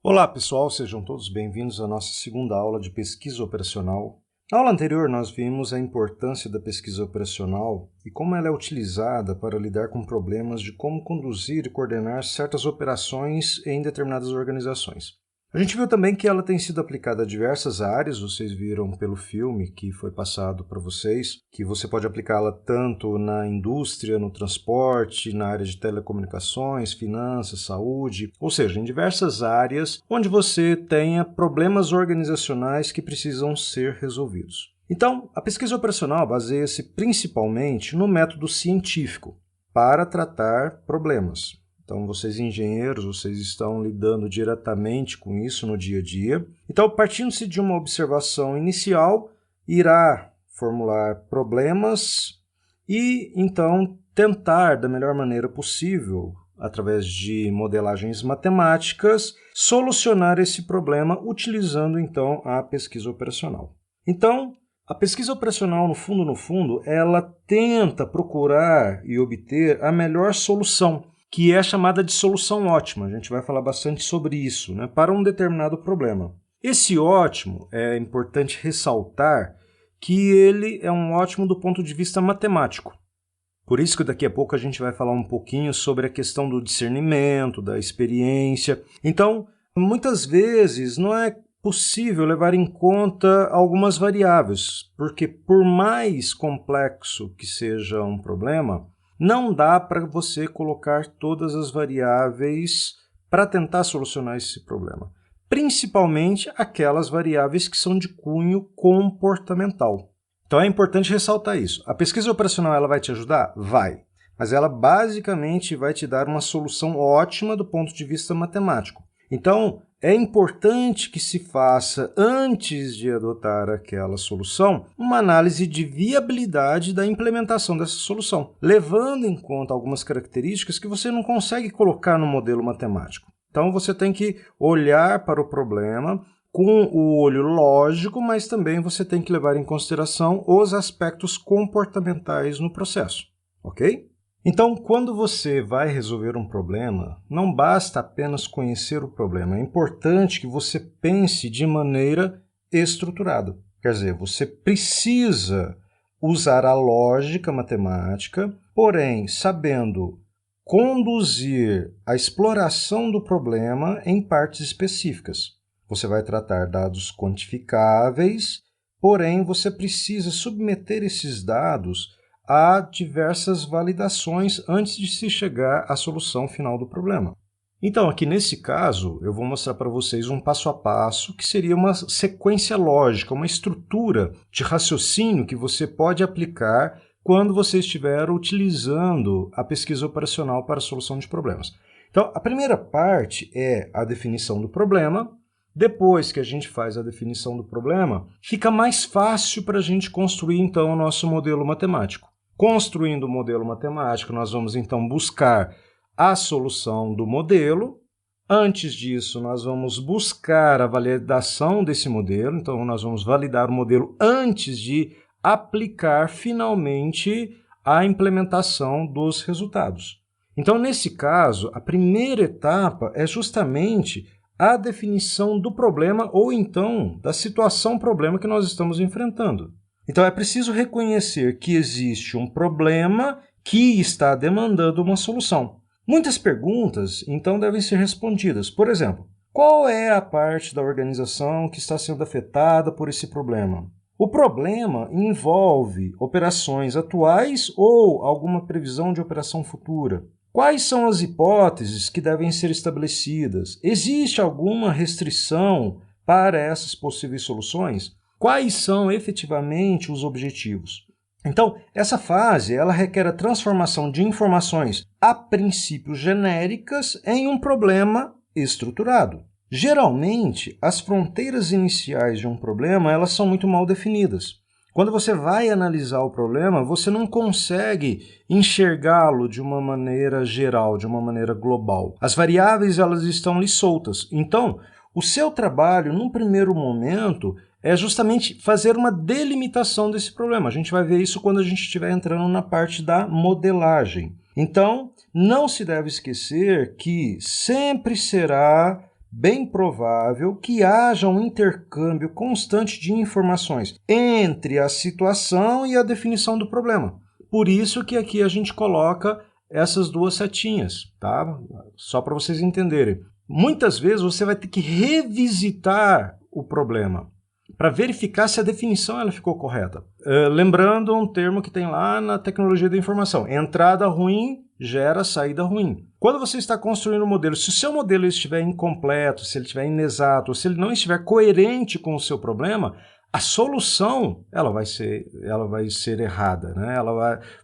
Olá pessoal, sejam todos bem-vindos à nossa segunda aula de pesquisa operacional. Na aula anterior nós vimos a importância da pesquisa operacional e como ela é utilizada para lidar com problemas de como conduzir e coordenar certas operações em determinadas organizações. A gente viu também que ela tem sido aplicada a diversas áreas, vocês viram pelo filme que foi passado para vocês, que você pode aplicá-la tanto na indústria, no transporte, na área de telecomunicações, finanças, saúde, ou seja, em diversas áreas onde você tenha problemas organizacionais que precisam ser resolvidos. Então, a pesquisa operacional baseia-se principalmente no método científico para tratar problemas. Então, vocês engenheiros, vocês estão lidando diretamente com isso no dia a dia. Então, partindo-se de uma observação inicial, irá formular problemas e, então, tentar, da melhor maneira possível, através de modelagens matemáticas, solucionar esse problema utilizando, então, a pesquisa operacional. Então, a pesquisa operacional, no fundo, ela tenta procurar e obter a melhor solução, que é chamada de solução ótima. A gente vai falar bastante sobre isso, né, para um determinado problema. Esse ótimo, é importante ressaltar que ele é um ótimo do ponto de vista matemático. Por isso que daqui a pouco a gente vai falar um pouquinho sobre a questão do discernimento, da experiência. Então, muitas vezes não é possível levar em conta algumas variáveis, porque por mais complexo que seja um problema, não dá para você colocar todas as variáveis para tentar solucionar esse problema. Principalmente aquelas variáveis que são de cunho comportamental. Então é importante ressaltar isso. A pesquisa operacional ela vai te ajudar? Vai. Mas ela basicamente vai te dar uma solução ótima do ponto de vista matemático. Então, é importante que se faça, antes de adotar aquela solução, uma análise de viabilidade da implementação dessa solução, levando em conta algumas características que você não consegue colocar no modelo matemático. Então, você tem que olhar para o problema com o olho lógico, mas também você tem que levar em consideração os aspectos comportamentais no processo, ok? Então, quando você vai resolver um problema, não basta apenas conhecer o problema, é importante que você pense de maneira estruturada. Quer dizer, você precisa usar a lógica matemática, porém sabendo conduzir a exploração do problema em partes específicas. Você vai tratar dados quantificáveis, porém você precisa submeter esses dados a diversas validações antes de se chegar à solução final do problema. Então, aqui nesse caso, eu vou mostrar para vocês um passo a passo, que seria uma sequência lógica, uma estrutura de raciocínio que você pode aplicar quando você estiver utilizando a pesquisa operacional para a solução de problemas. Então, a primeira parte é a definição do problema. Depois que a gente faz a definição do problema, fica mais fácil para a gente construir, então, o nosso modelo matemático. Construindo o modelo matemático, nós vamos então buscar a solução do modelo. Antes disso, nós vamos buscar a validação desse modelo. Então, nós vamos validar o modelo antes de aplicar finalmente a implementação dos resultados. Então, nesse caso, a primeira etapa é justamente a definição do problema ou então da situação problema que nós estamos enfrentando. Então, é preciso reconhecer que existe um problema que está demandando uma solução. Muitas perguntas, então, devem ser respondidas. Por exemplo, qual é a parte da organização que está sendo afetada por esse problema? O problema envolve operações atuais ou alguma previsão de operação futura? Quais são as hipóteses que devem ser estabelecidas? Existe alguma restrição para essas possíveis soluções? Quais são efetivamente os objetivos? Então, essa fase ela requer a transformação de informações a princípio genéricas em um problema estruturado. Geralmente, as fronteiras iniciais de um problema elas são muito mal definidas. Quando você vai analisar o problema, você não consegue enxergá-lo de uma maneira geral, de uma maneira global. As variáveis elas estão ali soltas. Então, o seu trabalho, num primeiro momento, é justamente fazer uma delimitação desse problema. A gente vai ver isso quando a gente estiver entrando na parte da modelagem. Então, não se deve esquecer que sempre será bem provável que haja um intercâmbio constante de informações entre a situação e a definição do problema. Por isso que aqui a gente coloca essas duas setinhas, tá? Só para vocês entenderem. Muitas vezes você vai ter que revisitar o problema para verificar se a definição ela ficou correta. Lembrando um termo que tem lá na tecnologia da informação, entrada ruim gera saída ruim. Quando você está construindo um modelo, se o seu modelo estiver incompleto, se ele estiver inexato, se ele não estiver coerente com o seu problema, a solução ela vai ser errada, né?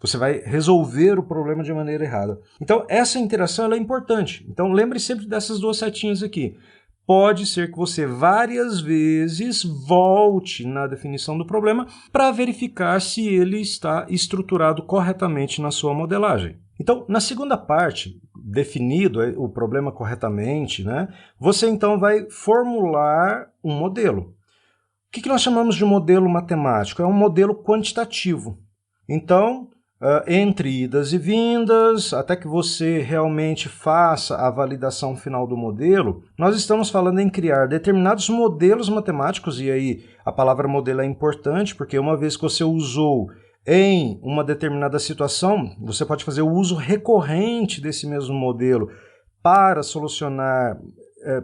Você vai resolver o problema de maneira errada. Então, essa interação ela é importante. Então, lembre sempre dessas duas setinhas aqui. Pode ser que você várias vezes volte na definição do problema para verificar se ele está estruturado corretamente na sua modelagem. Então, na segunda parte, definido o problema corretamente, né, você então vai formular um modelo. O que nós chamamos de modelo matemático? É um modelo quantitativo. Então, entre idas e vindas, até que você realmente faça a validação final do modelo, nós estamos falando em criar determinados modelos matemáticos, e aí a palavra modelo é importante, porque uma vez que você usou em uma determinada situação, você pode fazer o uso recorrente desse mesmo modelo para solucionar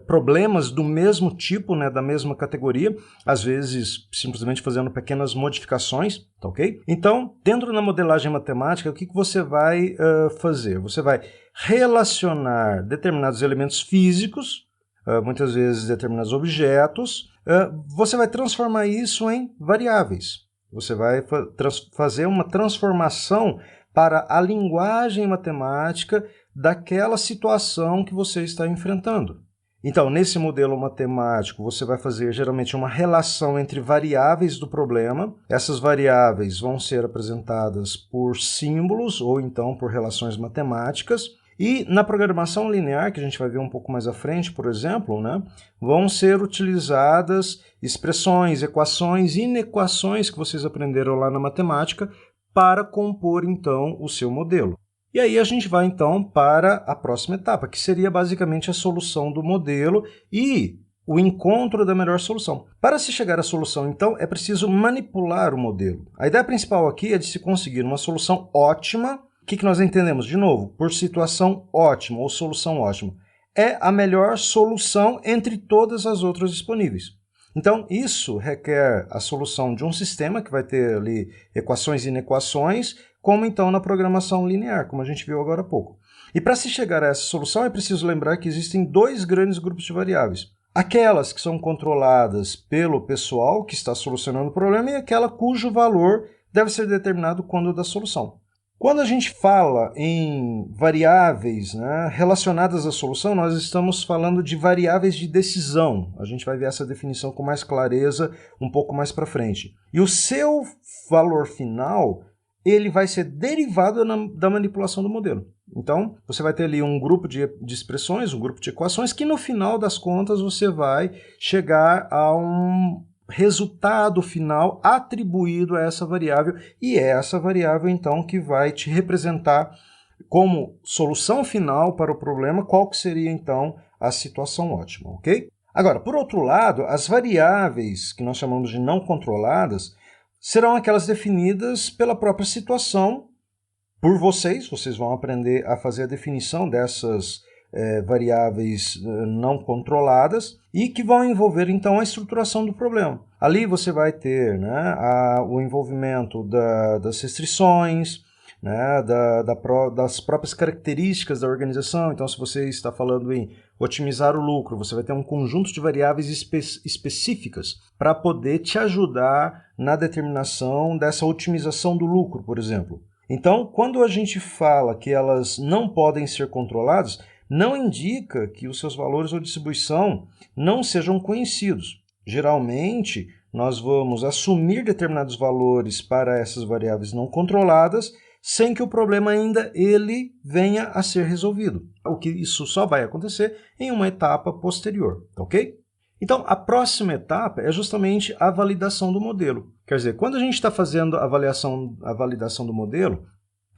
problemas do mesmo tipo, né, da mesma categoria, às vezes simplesmente fazendo pequenas modificações, tá ok? Então, dentro da modelagem matemática, o que você vai fazer? Você vai relacionar determinados elementos físicos, muitas vezes determinados objetos, você vai transformar isso em variáveis. Você vai fazer uma transformação para a linguagem matemática daquela situação que você está enfrentando. Então, nesse modelo matemático, você vai fazer geralmente uma relação entre variáveis do problema. Essas variáveis vão ser apresentadas por símbolos ou então por relações matemáticas. E na programação linear, que a gente vai ver um pouco mais à frente, por exemplo, né, vão ser utilizadas expressões, equações e inequações que vocês aprenderam lá na matemática para compor, então, o seu modelo. E aí a gente vai, então, para a próxima etapa, que seria basicamente a solução do modelo e o encontro da melhor solução. Para se chegar à solução, então, é preciso manipular o modelo. A ideia principal aqui é de se conseguir uma solução ótima. O que nós entendemos? De novo, por situação ótima ou solução ótima. É a melhor solução entre todas as outras disponíveis. Então, isso requer a solução de um sistema que vai ter ali equações e inequações, como então na programação linear, como a gente viu agora há pouco. E para se chegar a essa solução, é preciso lembrar que existem dois grandes grupos de variáveis. Aquelas que são controladas pelo pessoal que está solucionando o problema e aquela cujo valor deve ser determinado quando da solução. Quando a gente fala em variáveis, né, relacionadas à solução, nós estamos falando de variáveis de decisão. A gente vai ver essa definição com mais clareza um pouco mais para frente. E o seu valor final, ele vai ser derivado da manipulação do modelo. Então, você vai ter ali um grupo de expressões, um grupo de equações, que no final das contas você vai chegar a um resultado final atribuído a essa variável, e é essa variável, então, que vai te representar como solução final para o problema, qual que seria, então, a situação ótima, ok? Agora, por outro lado, as variáveis que nós chamamos de não controladas serão aquelas definidas pela própria situação por vocês vão aprender a fazer a definição dessas variáveis não controladas e que vão envolver então a estruturação do problema. Ali você vai ter, né, o envolvimento das restrições, né, das próprias características da organização. Então, se você está falando em otimizar o lucro, você vai ter um conjunto de variáveis específicas para poder te ajudar na determinação dessa otimização do lucro, por exemplo. Então, quando a gente fala que elas não podem ser controladas, não indica que os seus valores ou distribuição não sejam conhecidos. Geralmente, nós vamos assumir determinados valores para essas variáveis não controladas sem que o problema ainda ele venha a ser resolvido. O que isso só vai acontecer em uma etapa posterior, ok? Então, a próxima etapa é justamente a validação do modelo. Quer dizer, quando a gente está fazendo a validação do modelo,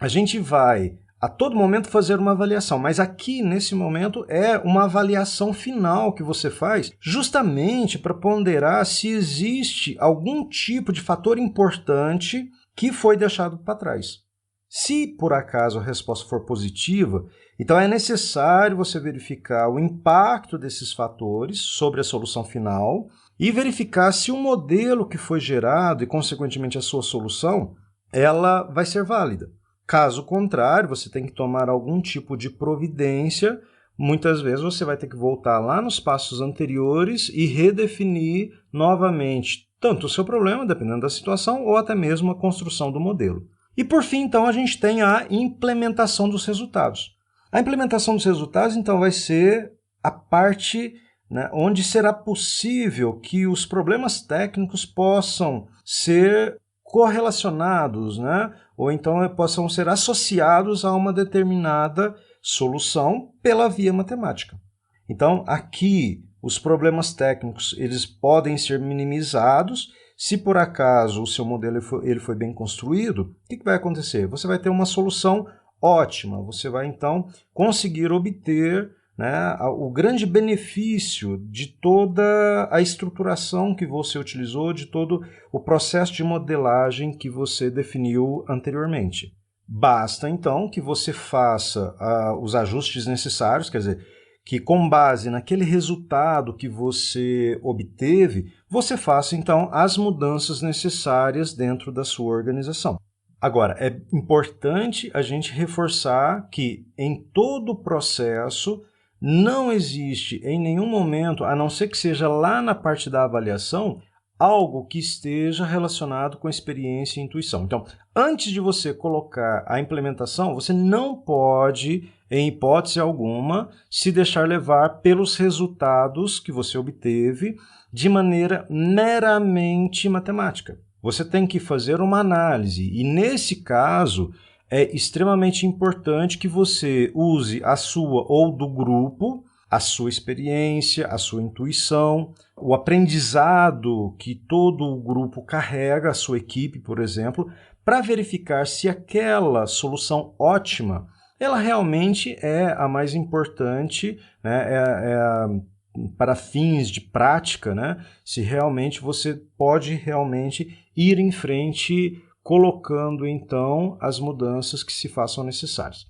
a gente vai a todo momento fazer uma avaliação, mas aqui, nesse momento, é uma avaliação final que você faz justamente para ponderar se existe algum tipo de fator importante que foi deixado para trás. Se, por acaso, a resposta for positiva, então é necessário você verificar o impacto desses fatores sobre a solução final e verificar se o modelo que foi gerado e, consequentemente, a sua solução, ela vai ser válida. Caso contrário, você tem que tomar algum tipo de providência. Muitas vezes você vai ter que voltar lá nos passos anteriores e redefinir novamente tanto o seu problema, dependendo da situação, ou até mesmo a construção do modelo. E por fim, então, a gente tem a implementação dos resultados. A implementação dos resultados, então, vai ser a parte, né, onde será possível que os problemas técnicos possam ser correlacionados, né, ou então possam ser associados a uma determinada solução pela via matemática. Então, aqui, os problemas técnicos eles podem ser minimizados. Se por acaso o seu modelo ele foi bem construído, o que vai acontecer? Você vai ter uma solução ótima, você vai então conseguir obter, né, o grande benefício de toda a estruturação que você utilizou, de todo o processo de modelagem que você definiu anteriormente. Basta então que você faça os ajustes necessários, quer dizer, que com base naquele resultado que você obteve, você faça então as mudanças necessárias dentro da sua organização. Agora, é importante a gente reforçar que em todo o processo não existe em nenhum momento, a não ser que seja lá na parte da avaliação, algo que esteja relacionado com experiência e intuição. Então, antes de você colocar a implementação, você não pode, em hipótese alguma, se deixar levar pelos resultados que você obteve de maneira meramente matemática. Você tem que fazer uma análise e, nesse caso, é extremamente importante que você use a sua ou do grupo, a sua experiência, a sua intuição, o aprendizado que todo o grupo carrega, a sua equipe, por exemplo, para verificar se aquela solução ótima, ela realmente é a mais importante, né, para fins de prática, né, se realmente você pode realmente ir em frente colocando então as mudanças que se façam necessárias.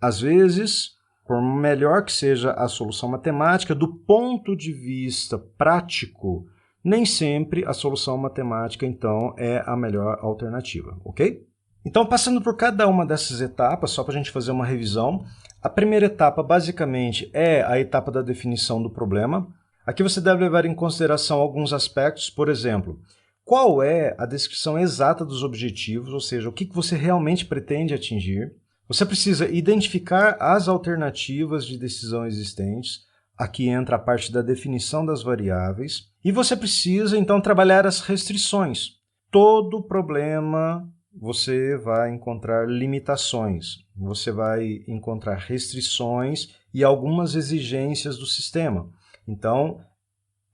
Às vezes, por melhor que seja a solução matemática, do ponto de vista prático, nem sempre a solução matemática então é a melhor alternativa, ok? Então, passando por cada uma dessas etapas, só para a gente fazer uma revisão, a primeira etapa basicamente é a etapa da definição do problema. Aqui você deve levar em consideração alguns aspectos, por exemplo, qual é a descrição exata dos objetivos, ou seja, o que você realmente pretende atingir. Você precisa identificar as alternativas de decisão existentes. Aqui entra a parte da definição das variáveis. E você precisa, então, trabalhar as restrições. Todo problema você vai encontrar limitações, você vai encontrar restrições e algumas exigências do sistema. Então,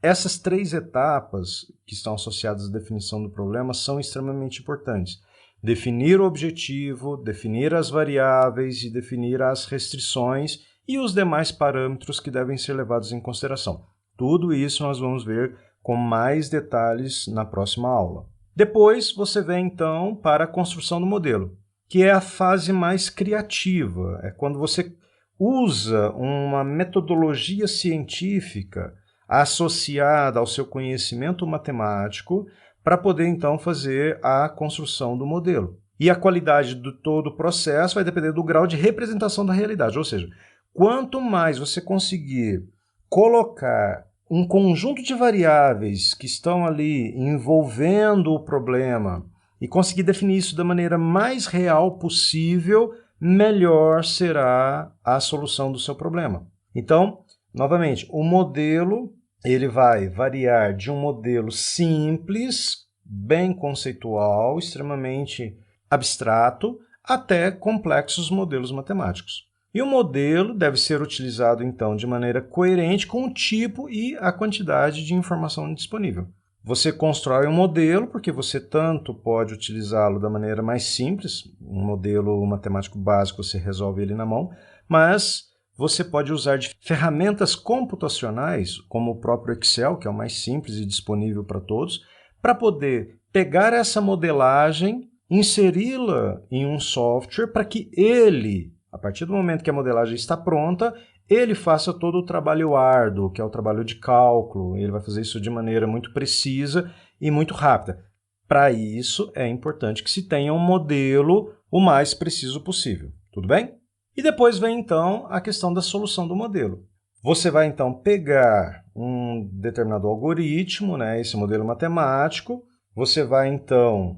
essas três etapas que estão associadas à definição do problema são extremamente importantes. Definir o objetivo, definir as variáveis e definir as restrições e os demais parâmetros que devem ser levados em consideração. Tudo isso nós vamos ver com mais detalhes na próxima aula. Depois você vem então para a construção do modelo, que é a fase mais criativa. É quando você usa uma metodologia científica associada ao seu conhecimento matemático para poder então fazer a construção do modelo. E a qualidade de todo o processo vai depender do grau de representação da realidade, ou seja, quanto mais você conseguir colocar um conjunto de variáveis que estão ali envolvendo o problema e conseguir definir isso da maneira mais real possível, melhor será a solução do seu problema. Então, novamente, o modelo ele vai variar de um modelo simples, bem conceitual, extremamente abstrato, até complexos modelos matemáticos. E o modelo deve ser utilizado, então, de maneira coerente com o tipo e a quantidade de informação disponível. Você constrói um modelo, porque você tanto pode utilizá-lo da maneira mais simples, um modelo matemático básico, você resolve ele na mão, mas você pode usar de ferramentas computacionais, como o próprio Excel, que é o mais simples e disponível para todos, para poder pegar essa modelagem, inseri-la em um software para que ele, a partir do momento que a modelagem está pronta, ele faça todo o trabalho árduo, que é o trabalho de cálculo. Ele vai fazer isso de maneira muito precisa e muito rápida. Para isso, é importante que se tenha um modelo o mais preciso possível. Tudo bem? E depois vem, então, a questão da solução do modelo. Você vai, então, pegar um determinado algoritmo, né, esse modelo matemático. Você vai, então,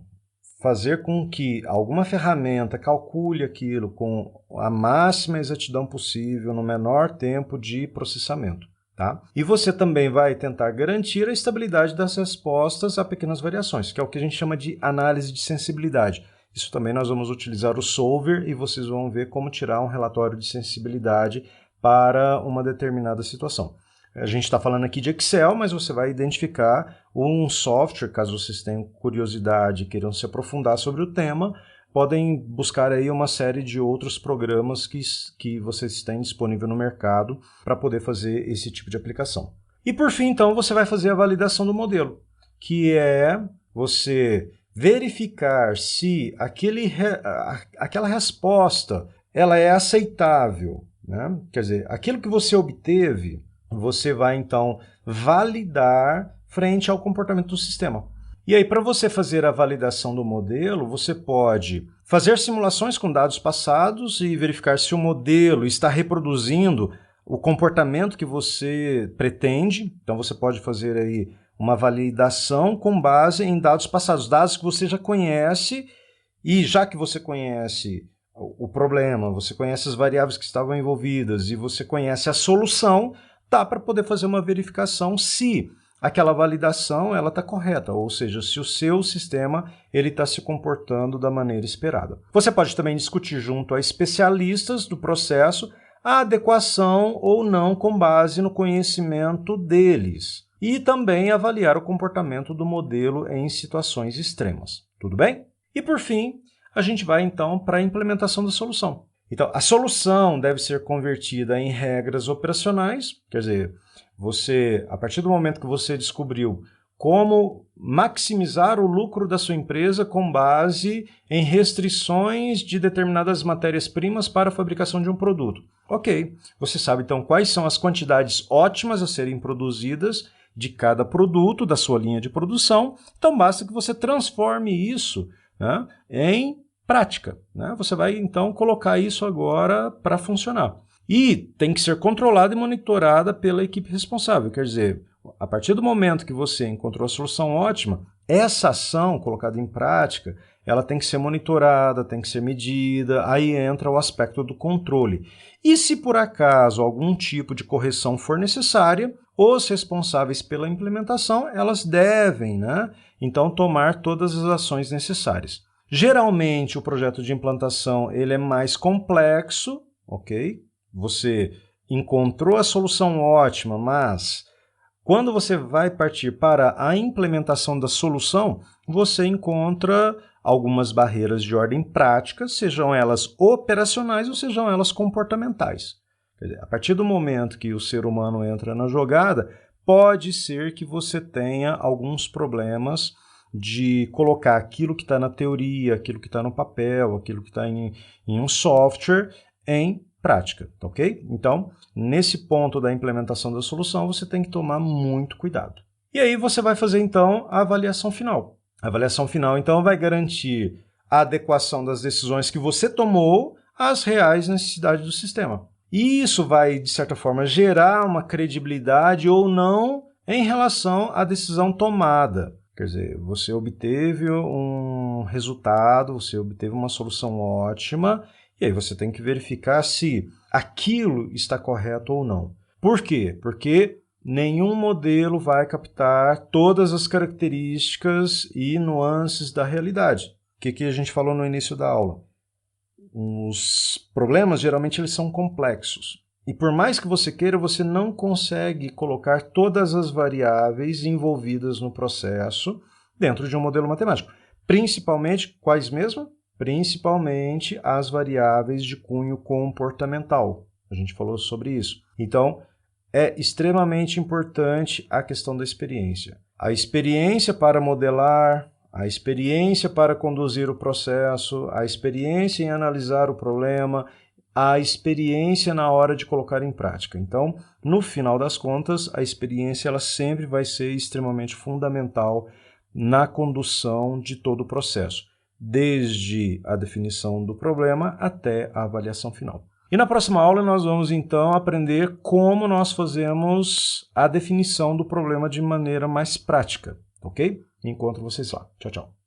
fazer com que alguma ferramenta calcule aquilo com a máxima exatidão possível no menor tempo de processamento. Tá? E você também vai tentar garantir a estabilidade das respostas a pequenas variações, que é o que a gente chama de análise de sensibilidade. Isso também nós vamos utilizar o solver e vocês vão ver como tirar um relatório de sensibilidade para uma determinada situação. A gente está falando aqui de Excel, mas você vai identificar um software, caso vocês tenham curiosidade e queiram se aprofundar sobre o tema, podem buscar aí uma série de outros programas que vocês têm disponível no mercado para poder fazer esse tipo de aplicação. E por fim, então, você vai fazer a validação do modelo, que é você verificar se aquela resposta ela é aceitável, né? Quer dizer, aquilo que você obteve, você vai, então, validar frente ao comportamento do sistema. E aí, para você fazer a validação do modelo, você pode fazer simulações com dados passados e verificar se o modelo está reproduzindo o comportamento que você pretende. Então, você pode fazer aí uma validação com base em dados passados, dados que você já conhece, e já que você conhece o problema, você conhece as variáveis que estavam envolvidas e você conhece a solução, dá para poder fazer uma verificação se aquela validação ela está correta, ou seja, se o seu sistema ele está se comportando da maneira esperada. Você pode também discutir junto a especialistas do processo a adequação ou não com base no conhecimento deles e também avaliar o comportamento do modelo em situações extremas. Tudo bem? E por fim, a gente vai então para a implementação da solução. Então, a solução deve ser convertida em regras operacionais, quer dizer, a partir do momento que você descobriu como maximizar o lucro da sua empresa com base em restrições de determinadas matérias-primas para a fabricação de um produto. Ok, você sabe então quais são as quantidades ótimas a serem produzidas de cada produto da sua linha de produção, então basta que você transforme isso, né, em prática, né? Você vai então colocar isso agora para funcionar. E tem que ser controlada e monitorada pela equipe responsável. Quer dizer, a partir do momento que você encontrou a solução ótima, essa ação colocada em prática, ela tem que ser monitorada, tem que ser medida, aí entra o aspecto do controle. E se por acaso algum tipo de correção for necessária, os responsáveis pela implementação, elas devem, né, então tomar todas as ações necessárias. Geralmente, o projeto de implantação ele é mais complexo, ok? Você encontrou a solução ótima, mas quando você vai partir para a implementação da solução, você encontra algumas barreiras de ordem prática, sejam elas operacionais ou sejam elas comportamentais. Quer dizer, a partir do momento que o ser humano entra na jogada, pode ser que você tenha alguns problemas de colocar aquilo que está na teoria, aquilo que está no papel, aquilo que está em um software em prática, ok? Então, nesse ponto da implementação da solução, você tem que tomar muito cuidado. E aí você vai fazer, então, a avaliação final. A avaliação final, então, vai garantir a adequação das decisões que você tomou às reais necessidades do sistema. E isso vai, de certa forma, gerar uma credibilidade ou não em relação à decisão tomada. Quer dizer, você obteve um resultado, você obteve uma solução ótima, e aí você tem que verificar se aquilo está correto ou não. Por quê? Porque nenhum modelo vai captar todas as características e nuances da realidade. O que a gente falou no início da aula? Os problemas, geralmente, eles são complexos. E por mais que você queira, você não consegue colocar todas as variáveis envolvidas no processo dentro de um modelo matemático. Principalmente, quais mesmo? Principalmente as variáveis de cunho comportamental. A gente falou sobre isso. Então, é extremamente importante a questão da experiência. A experiência para modelar, a experiência para conduzir o processo, a experiência em analisar o problema, a experiência na hora de colocar em prática. Então, no final das contas, a experiência ela sempre vai ser extremamente fundamental na condução de todo o processo, desde a definição do problema até a avaliação final. E na próxima aula nós vamos então aprender como nós fazemos a definição do problema de maneira mais prática, ok? Encontro vocês lá. Tchau, tchau.